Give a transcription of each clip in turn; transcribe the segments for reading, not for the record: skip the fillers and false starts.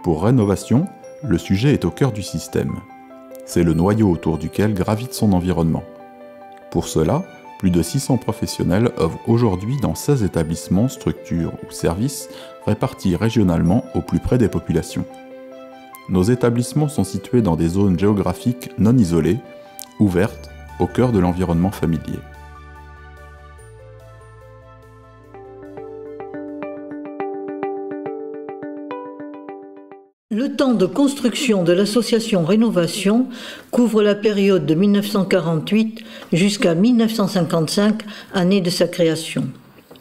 Pour Rénovation, le sujet est au cœur du système. C'est le noyau autour duquel gravite son environnement. Pour cela, plus de 600 professionnels œuvrent aujourd'hui dans 16 établissements, structures ou services répartis régionalement au plus près des populations. Nos établissements sont situés dans des zones géographiques non isolées, ouvertes, au cœur de l'environnement familier. Le temps de construction de l'association Rénovation couvre la période de 1948 jusqu'à 1955, année de sa création.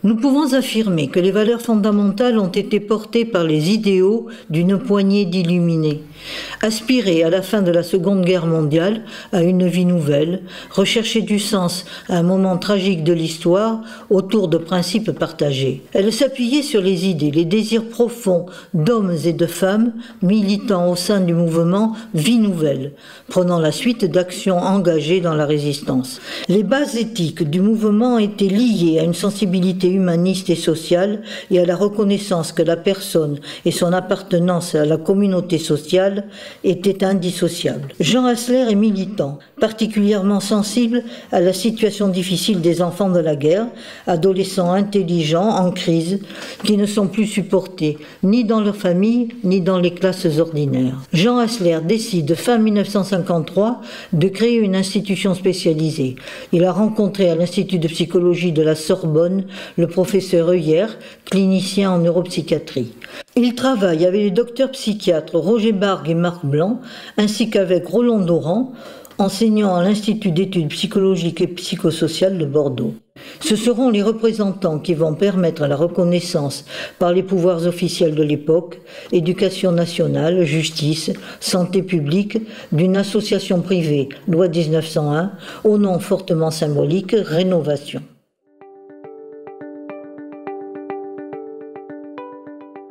Nous pouvons affirmer que les valeurs fondamentales ont été portées par les idéaux d'une poignée d'illuminés, aspirer à la fin de la Seconde Guerre mondiale à une vie nouvelle, rechercher du sens à un moment tragique de l'histoire autour de principes partagés. Elle s'appuyait sur les idées, les désirs profonds d'hommes et de femmes militant au sein du mouvement Vie Nouvelle, prenant la suite d'actions engagées dans la résistance. Les bases éthiques du mouvement étaient liées à une sensibilité humaniste et sociale et à la reconnaissance que la personne et son appartenance à la communauté sociale étaient indissociables. Jean Hassler est militant, particulièrement sensible à la situation difficile des enfants de la guerre, adolescents intelligents en crise, qui ne sont plus supportés ni dans leur famille ni dans les classes ordinaires. Jean Hassler décide fin 1953 de créer une institution spécialisée. Il a rencontré à l'Institut de psychologie de la Sorbonne le professeur Heuyer, clinicien en neuropsychiatrie. Il travaille avec les docteurs psychiatres Roger Bargue et Marc Blanc, ainsi qu'avec Roland Doran, enseignant à l'Institut d'études psychologiques et psychosociales de Bordeaux. Ce seront les représentants qui vont permettre la reconnaissance par les pouvoirs officiels de l'époque, éducation nationale, justice, santé publique, d'une association privée, loi 1901, au nom fortement symbolique, Rénovation.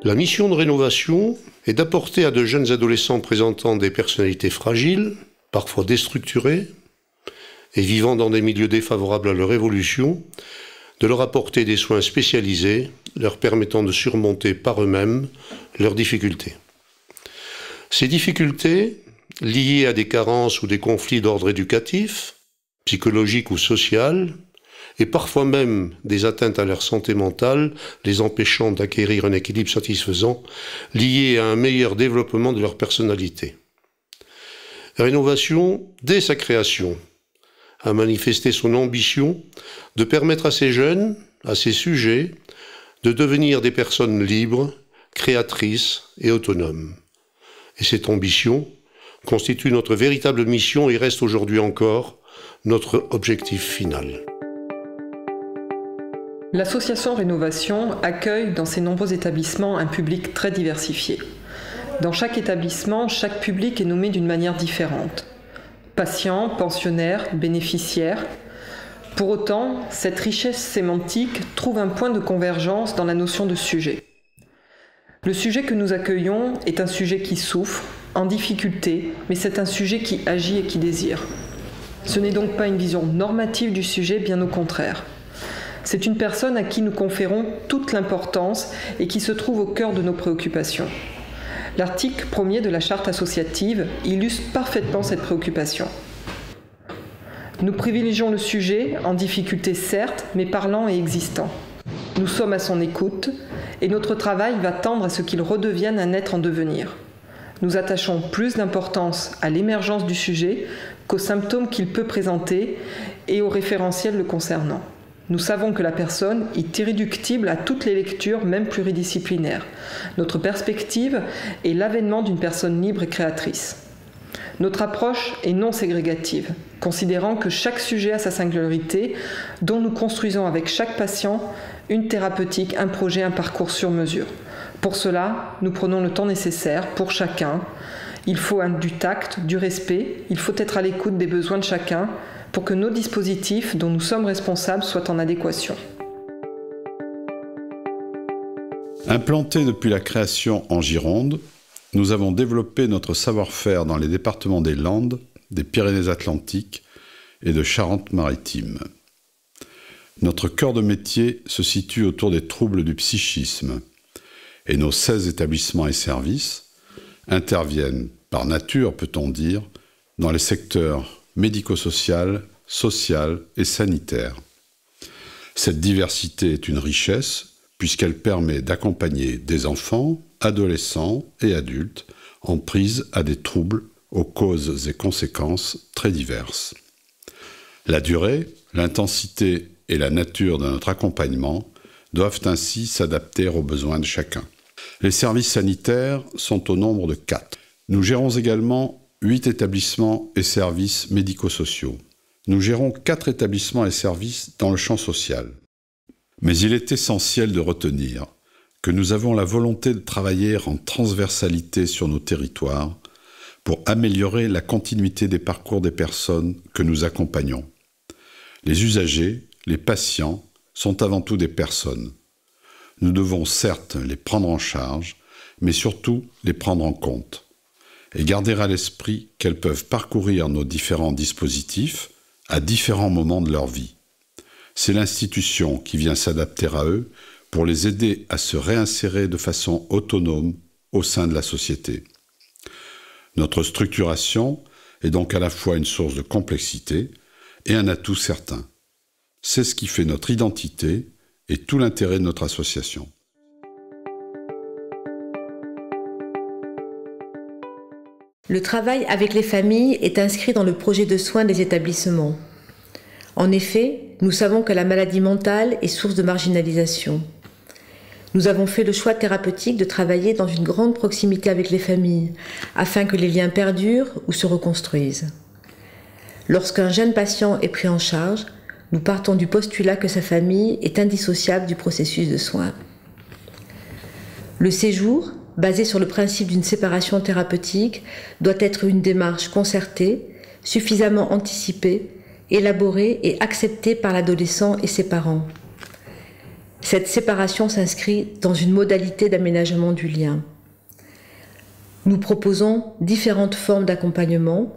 La mission de Rénovation est d'apporter à de jeunes adolescents présentant des personnalités fragiles, parfois déstructurées, et vivant dans des milieux défavorables à leur évolution, de leur apporter des soins spécialisés, leur permettant de surmonter par eux-mêmes leurs difficultés. Ces difficultés, liées à des carences ou des conflits d'ordre éducatif, psychologique ou social, et parfois même des atteintes à leur santé mentale, les empêchant d'acquérir un équilibre satisfaisant, lié à un meilleur développement de leur personnalité. Rénovation, dès sa création, a manifesté son ambition de permettre à ces jeunes, à ces sujets, de devenir des personnes libres, créatrices et autonomes. Et cette ambition constitue notre véritable mission et reste aujourd'hui encore notre objectif final. L'association Rénovation accueille dans ses nombreux établissements un public très diversifié. Dans chaque établissement, chaque public est nommé d'une manière différente. Patients, pensionnaires, bénéficiaires. Pour autant, cette richesse sémantique trouve un point de convergence dans la notion de sujet. Le sujet que nous accueillons est un sujet qui souffre, en difficulté, mais c'est un sujet qui agit et qui désire. Ce n'est donc pas une vision normative du sujet, bien au contraire. C'est une personne à qui nous conférons toute l'importance et qui se trouve au cœur de nos préoccupations. L'article 1er de la charte associative illustre parfaitement cette préoccupation. Nous privilégions le sujet, en difficulté certes, mais parlant et existant. Nous sommes à son écoute et notre travail va tendre à ce qu'il redevienne un être en devenir. Nous attachons plus d'importance à l'émergence du sujet qu'aux symptômes qu'il peut présenter et aux référentiels le concernant. Nous savons que la personne est irréductible à toutes les lectures, même pluridisciplinaires. Notre perspective est l'avènement d'une personne libre et créatrice. Notre approche est non ségrégative, considérant que chaque sujet a sa singularité, dont nous construisons avec chaque patient une thérapeutique, un projet, un parcours sur mesure. Pour cela, nous prenons le temps nécessaire pour chacun. Il faut du tact, du respect, il faut être à l'écoute des besoins de chacun, pour que nos dispositifs dont nous sommes responsables soient en adéquation. Implantés depuis la création en Gironde, nous avons développé notre savoir-faire dans les départements des Landes, des Pyrénées-Atlantiques et de Charente-Maritime. Notre cœur de métier se situe autour des troubles du psychisme et nos 16 établissements et services interviennent, par nature peut-on dire, dans les secteurs médico-social, social et sanitaire. Cette diversité est une richesse puisqu'elle permet d'accompagner des enfants, adolescents et adultes en prise à des troubles aux causes et conséquences très diverses. La durée, l'intensité et la nature de notre accompagnement doivent ainsi s'adapter aux besoins de chacun. Les services sanitaires sont au nombre de 4. Nous gérons également 8 établissements et services médico-sociaux. Nous gérons 4 établissements et services dans le champ social. Mais il est essentiel de retenir que nous avons la volonté de travailler en transversalité sur nos territoires pour améliorer la continuité des parcours des personnes que nous accompagnons. Les usagers, les patients, sont avant tout des personnes. Nous devons certes les prendre en charge, mais surtout les prendre en compte, et garder à l'esprit qu'elles peuvent parcourir nos différents dispositifs à différents moments de leur vie. C'est l'institution qui vient s'adapter à eux pour les aider à se réinsérer de façon autonome au sein de la société. Notre structuration est donc à la fois une source de complexité et un atout certain. C'est ce qui fait notre identité et tout l'intérêt de notre association. Le travail avec les familles est inscrit dans le projet de soins des établissements. En effet, nous savons que la maladie mentale est source de marginalisation. Nous avons fait le choix thérapeutique de travailler dans une grande proximité avec les familles, afin que les liens perdurent ou se reconstruisent. Lorsqu'un jeune patient est pris en charge, nous partons du postulat que sa famille est indissociable du processus de soins. Le séjour, basé sur le principe d'une séparation thérapeutique, doit être une démarche concertée, suffisamment anticipée, élaborée et acceptée par l'adolescent et ses parents. Cette séparation s'inscrit dans une modalité d'aménagement du lien. Nous proposons différentes formes d'accompagnement: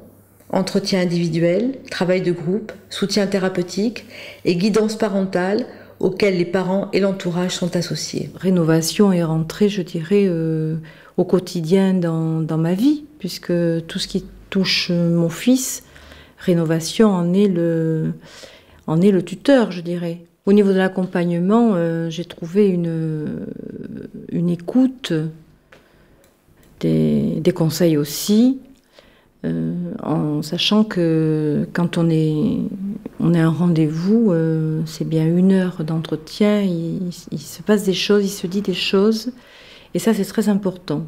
entretien individuel, travail de groupe, soutien thérapeutique et guidance parentale auxquels les parents et l'entourage sont associés. Rénovation est rentrée, je dirais, au quotidien dans ma vie, puisque tout ce qui touche mon fils, Rénovation en est le tuteur, je dirais. Au niveau de l'accompagnement, j'ai trouvé une écoute, des conseils aussi, en sachant que quand on est un rendez-vous, c'est bien 1 heure d'entretien, il se passe des choses, il se dit des choses, et ça c'est très important.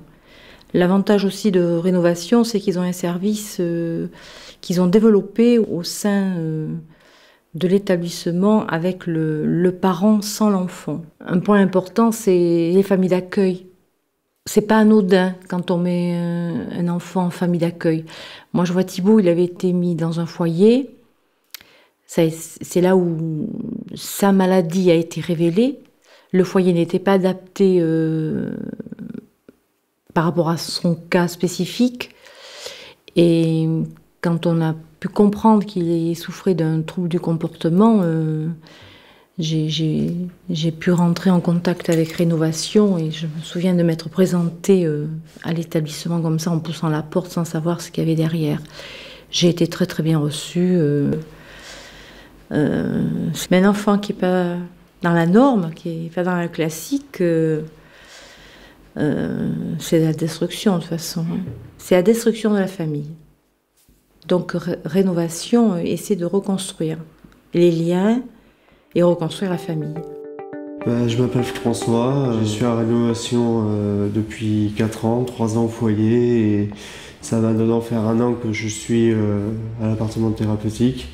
L'avantage aussi de Rénovation, c'est qu'ils ont un service qu'ils ont développé au sein de l'établissement avec le parent sans l'enfant. Un point important, c'est les familles d'accueil. C'est pas anodin quand on met un enfant en famille d'accueil. Moi, je vois Thibaut, il avait été mis dans un foyer. C'est là où sa maladie a été révélée. Le foyer n'était pas adapté par rapport à son cas spécifique. Et quand on a pu comprendre qu'il souffrait d'un trouble du comportement, j'ai pu rentrer en contact avec Rénovation et je me souviens de m'être présentée à l'établissement comme ça en poussant la porte sans savoir ce qu'il y avait derrière. J'ai été très très bien reçue. C'est un enfant qui n'est pas dans la norme, qui n'est pas dans la classique. C'est la destruction de toute façon. C'est la destruction de la famille. Donc Rénovation essaie de reconstruire les liens et reconstruire la famille. Je m'appelle François, je suis à Rénovation depuis 4 ans, 3 ans au foyer, et ça va maintenant faire 1 an que je suis à l'appartement thérapeutique.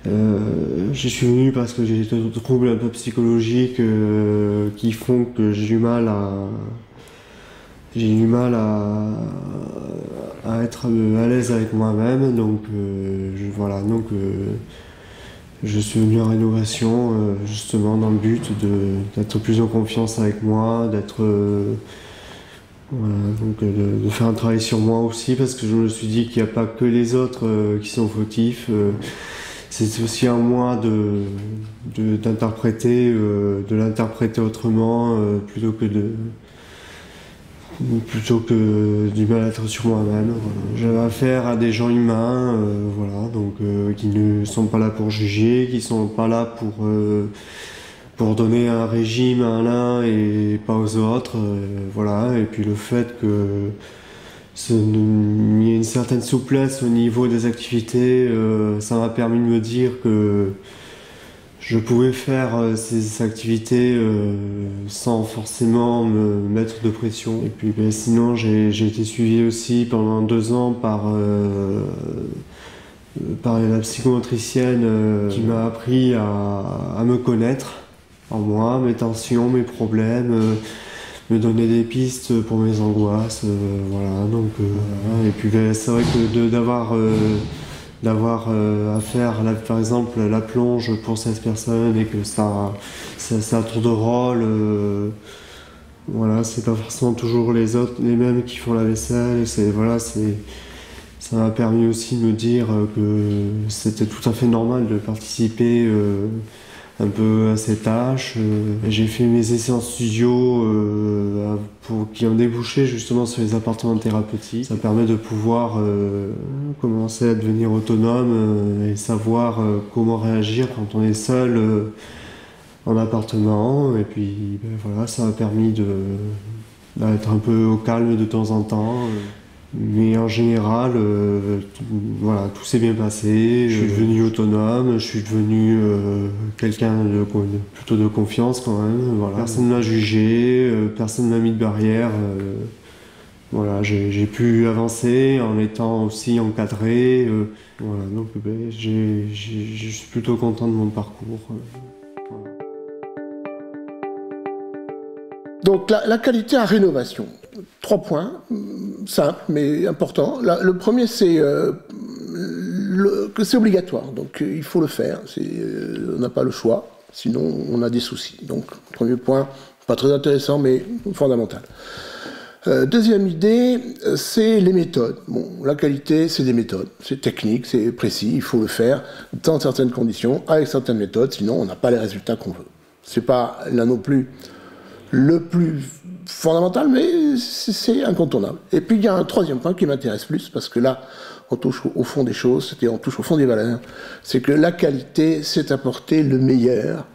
Je suis venu parce que j'ai des troubles un peu psychologiques qui font que j'ai du mal à être à l'aise avec moi-même, donc je suis venu à Rénovation justement dans le but d'être plus en confiance avec moi, de faire un travail sur moi aussi, parce que je me suis dit qu'il n'y a pas que les autres qui sont fautifs. C'est aussi à moi de l'interpréter autrement, plutôt que plutôt que du mal-être sur moi-même. Voilà. J'avais affaire à des gens humains, voilà, donc qui ne sont pas là pour juger, qui sont pas là pour donner un régime à l'un et pas aux autres, voilà. Et puis le fait que il y ait une certaine souplesse au niveau des activités, ça m'a permis de me dire que je pouvais faire ces activités sans forcément me mettre de pression. Et puis sinon, j'ai été suivi aussi pendant 2 ans par la psychomotricienne qui m'a appris à me connaître en moi, mes tensions, mes problèmes, me donner des pistes pour mes angoisses, voilà. Donc, et puis c'est vrai que d'avoir à faire, par exemple, la plonge pour cette personne et que ça un tour de rôle, voilà, c'est pas forcément toujours les mêmes qui font la vaisselle, ça m'a permis aussi de me dire que c'était tout à fait normal de participer un peu à ces tâches. J'ai fait mes essais en studio qui ont débouché justement sur les appartements thérapeutiques. Ça permet de pouvoir commencer à devenir autonome et savoir comment réagir quand on est seul en appartement. Et puis voilà, ça m'a permis d'être un peu au calme de temps en temps. Mais en général, voilà, tout s'est bien passé. Je suis devenu autonome, je suis devenu quelqu'un plutôt de confiance quand même. Voilà. Personne ne m'a jugé, personne ne m'a mis de barrière. Voilà, j'ai pu avancer en étant aussi encadré. Voilà, donc je suis plutôt content de mon parcours. Voilà. Donc la qualité à rénovation. 3 points, simples mais importants. Le premier, c'est que c'est obligatoire, donc il faut le faire. On n'a pas le choix, sinon on a des soucis. Donc, premier point, pas très intéressant, mais fondamental. Deuxième idée, c'est les méthodes. Bon, la qualité, c'est des méthodes, c'est technique, c'est précis, il faut le faire dans certaines conditions, avec certaines méthodes, sinon on n'a pas les résultats qu'on veut. C'est pas là non plus le plus fondamental, mais c'est incontournable. Et puis il y a un troisième point qui m'intéresse plus, parce que là, on touche au fond des choses, c'est-à-dire on touche au fond des valeurs, c'est que la qualité, c'est apporter le meilleur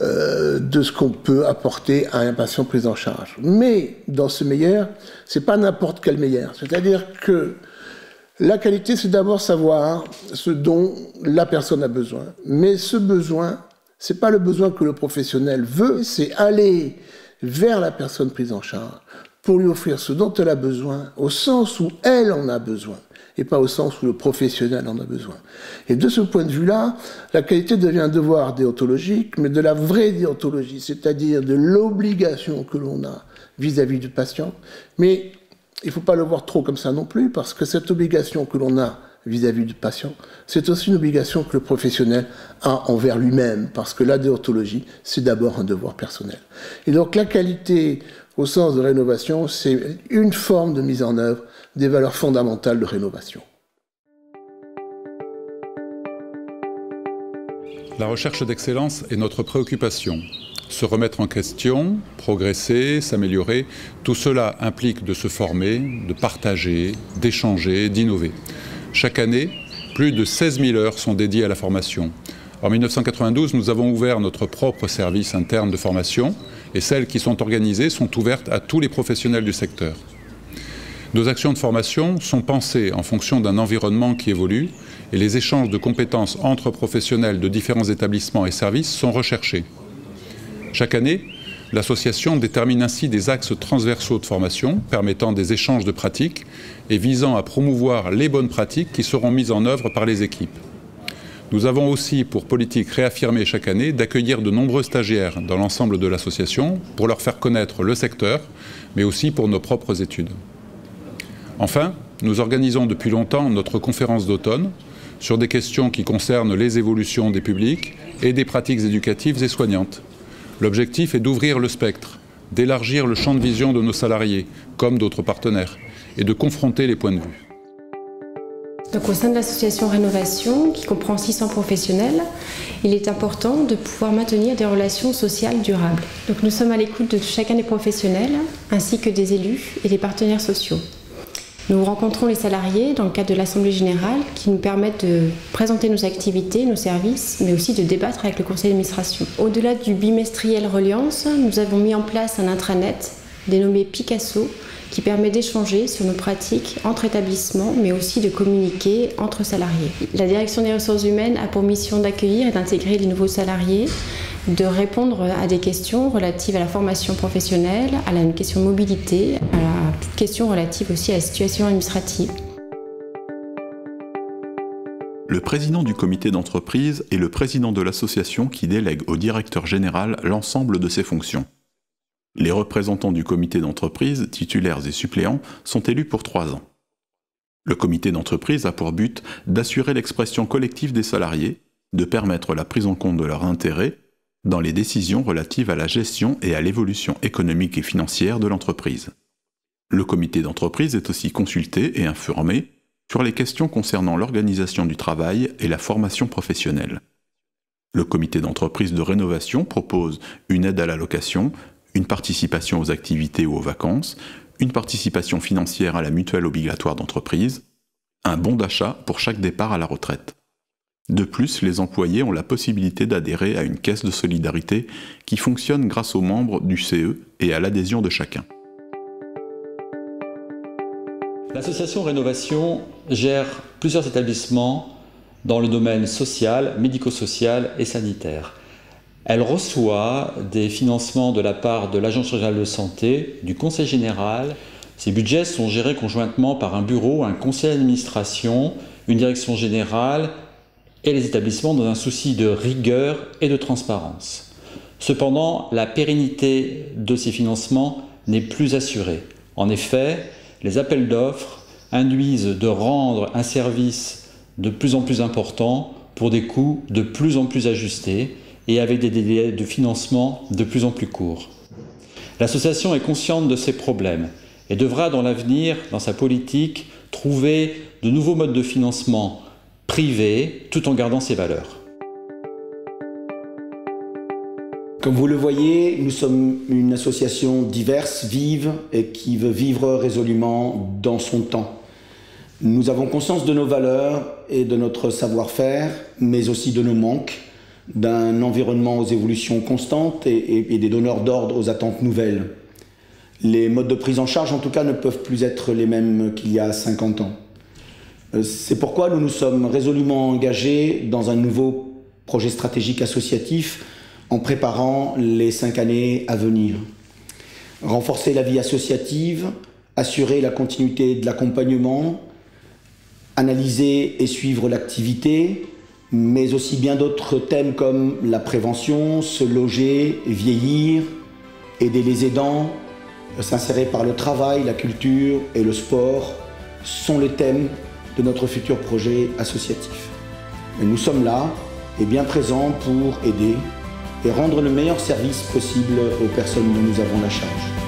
de ce qu'on peut apporter à un patient pris en charge. Mais dans ce meilleur, c'est pas n'importe quel meilleur. C'est-à-dire que la qualité, c'est d'abord savoir ce dont la personne a besoin. Mais ce besoin, c'est pas le besoin que le professionnel veut, c'est aller vers la personne prise en charge pour lui offrir ce dont elle a besoin au sens où elle en a besoin et pas au sens où le professionnel en a besoin. Et de ce point de vue-là, la qualité devient un devoir déontologique, mais de la vraie déontologie, c'est-à-dire de l'obligation que l'on a vis-à-vis du patient. Mais il ne faut pas le voir trop comme ça non plus, parce que cette obligation que l'on a vis-à-vis du patient, c'est aussi une obligation que le professionnel a envers lui-même, parce que la déontologie, c'est d'abord un devoir personnel. Et donc la qualité, au sens de rénovation, c'est une forme de mise en œuvre des valeurs fondamentales de rénovation. La recherche d'excellence est notre préoccupation. Se remettre en question, progresser, s'améliorer, tout cela implique de se former, de partager, d'échanger, d'innover. Chaque année, plus de 16 000 heures sont dédiées à la formation. En 1992, nous avons ouvert notre propre service interne de formation et celles qui sont organisées sont ouvertes à tous les professionnels du secteur. Nos actions de formation sont pensées en fonction d'un environnement qui évolue et les échanges de compétences entre professionnels de différents établissements et services sont recherchés. Chaque année, l'association détermine ainsi des axes transversaux de formation permettant des échanges de pratiques et visant à promouvoir les bonnes pratiques qui seront mises en œuvre par les équipes. Nous avons aussi pour politique réaffirmée chaque année d'accueillir de nombreux stagiaires dans l'ensemble de l'association pour leur faire connaître le secteur, mais aussi pour nos propres études. Enfin, nous organisons depuis longtemps notre conférence d'automne sur des questions qui concernent les évolutions des publics et des pratiques éducatives et soignantes. L'objectif est d'ouvrir le spectre, d'élargir le champ de vision de nos salariés, comme d'autres partenaires, et de confronter les points de vue. Donc au sein de l'association Rénovation, qui comprend 600 professionnels, il est important de pouvoir maintenir des relations sociales durables. Donc nous sommes à l'écoute de chacun des professionnels, ainsi que des élus et des partenaires sociaux. Nous rencontrons les salariés dans le cadre de l'Assemblée Générale qui nous permettent de présenter nos activités, nos services, mais aussi de débattre avec le conseil d'administration. Au-delà du bimestriel Reliance, nous avons mis en place un intranet dénommé Picasso qui permet d'échanger sur nos pratiques entre établissements, mais aussi de communiquer entre salariés. La direction des ressources humaines a pour mission d'accueillir et d'intégrer les nouveaux salariés, de répondre à des questions relatives à la formation professionnelle, à la question de mobilité, à toute question relative aussi à la situation administrative. Le président du comité d'entreprise est le président de l'association qui délègue au directeur général l'ensemble de ses fonctions. Les représentants du comité d'entreprise, titulaires et suppléants, sont élus pour 3 ans. Le comité d'entreprise a pour but d'assurer l'expression collective des salariés, de permettre la prise en compte de leurs intérêts dans les décisions relatives à la gestion et à l'évolution économique et financière de l'entreprise. Le comité d'entreprise est aussi consulté et informé sur les questions concernant l'organisation du travail et la formation professionnelle. Le comité d'entreprise de rénovation propose une aide à la location, une participation aux activités ou aux vacances, une participation financière à la mutuelle obligatoire d'entreprise, un bon d'achat pour chaque départ à la retraite. De plus, les employés ont la possibilité d'adhérer à une caisse de solidarité qui fonctionne grâce aux membres du CE et à l'adhésion de chacun. L'association Rénovation gère plusieurs établissements dans le domaine social, médico-social et sanitaire. Elle reçoit des financements de la part de l'Agence régionale de santé, du Conseil général. Ces budgets sont gérés conjointement par un bureau, un conseil d'administration, une direction générale et les établissements dans un souci de rigueur et de transparence. Cependant, la pérennité de ces financements n'est plus assurée. En effet, les appels d'offres induisent de rendre un service de plus en plus important pour des coûts de plus en plus ajustés et avec des délais de financement de plus en plus courts. L'association est consciente de ces problèmes et devra dans l'avenir, dans sa politique, trouver de nouveaux modes de financement privés tout en gardant ses valeurs. Comme vous le voyez, nous sommes une association diverse, vive et qui veut vivre résolument dans son temps. Nous avons conscience de nos valeurs et de notre savoir-faire, mais aussi de nos manques, d'un environnement aux évolutions constantes et des donneurs d'ordre aux attentes nouvelles. Les modes de prise en charge, en tout cas, ne peuvent plus être les mêmes qu'il y a 50 ans. C'est pourquoi nous nous sommes résolument engagés dans un nouveau projet stratégique associatif en préparant les 5 années à venir. Renforcer la vie associative, assurer la continuité de l'accompagnement, analyser et suivre l'activité, mais aussi bien d'autres thèmes comme la prévention, se loger, vieillir, aider les aidants, s'insérer par le travail, la culture et le sport sont les thèmes de notre futur projet associatif. Et nous sommes là et bien présents pour aider et rendre le meilleur service possible aux personnes dont nous avons la charge.